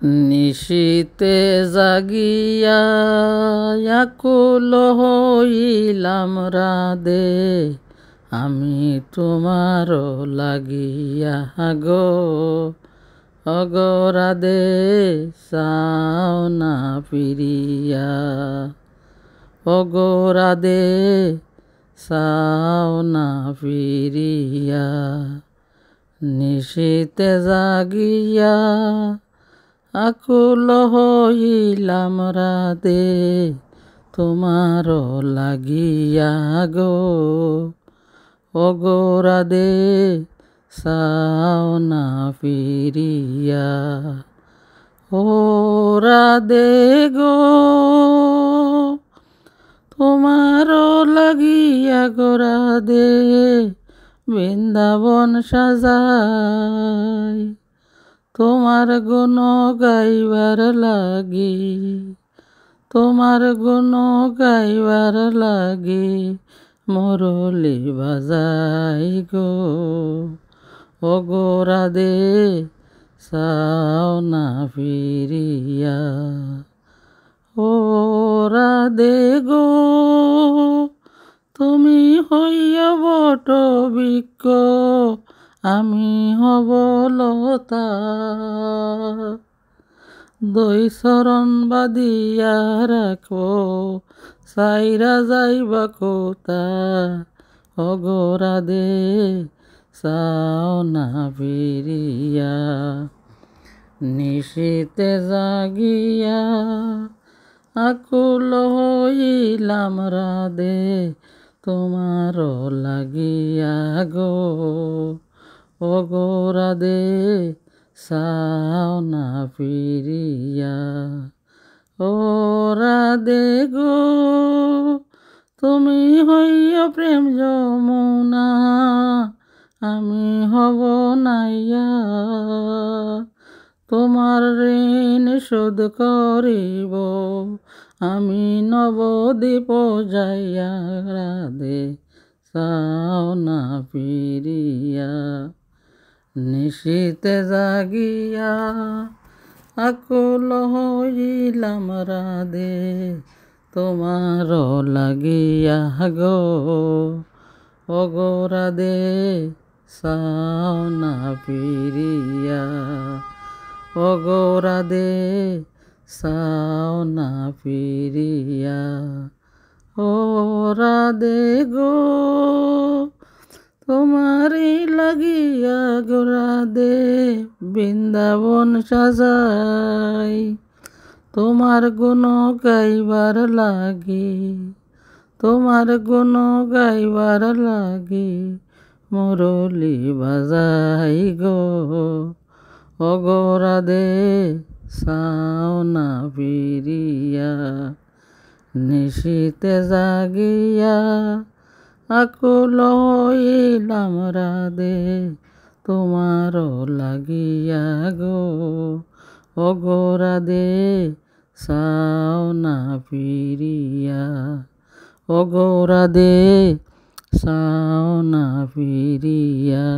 নিশীতে জাগিয়া আকুল হইলাম রাধে, আমি তোমার লাগিয়া গো। অগো রাধে চাও না ফিরিয়া, অগো রাধে চাও না ফিরিয়া। নিশীতে জাগিয়া আকুল হইলাম রাধে, তোমার লাগিয়া গো। ওগো রাধে চাও না ফিরিয়া। ও রাধে গো তোমার লাগিয়া গো রাধে, বৃন্দাবন সাজাই তোমার গুণ গাইবার লাগি, তোমার গুণ গাইবার লাগি মুরলি বাজাই গো। ওগো রাধে চাও না ফিরিয়া। ও রাধে গো তুমি হইয়া বট বৃক্ষ, আমি হব লতা। দুই চরণ বাঁধিয়া রাখো চাইরা যাইবা কোতা। ওগো রাধে চাও না ফিরিয়া। নিশীতে জাগিয়া আকুল হইলাম রাধে, তোমার লাগিয়া গো। ওগো রাধে চাও না ফিরিয়া। ও রাধে গো তুমি হইয়া প্রেম যমুনা, আমি হব নাইয়া। তোমার ঋণ শোধ করিব আমি নবদ্বীপ যাইয়া। রাধে চাও না ফিরিয়া। নিশীতে জাগিয়া আকুল হইলাম রাধে, তোমার লাগিয়া গো। ওগো রাধে চাও না ফিরিয়া। ওগো রাধে চাও না ফিরিয়া। ও রাধে গো তোমারই লাগিয়া গো রাধে, বৃন্দাবন সাজাই তোমার গুণ গাইবার লাগি, তোমার গুণ গাইবার লাগি মুরলি বাজাই গো। ওগো রাধে চাও না ফিরিয়া। নিশীতে জাগিয়া আকুল হইলাম রাধে, তোমার লাগিয়া গো। ওগো রাধে চাও না ফিরিয়া। ওগো রাধে চাও না ফিরিয়া।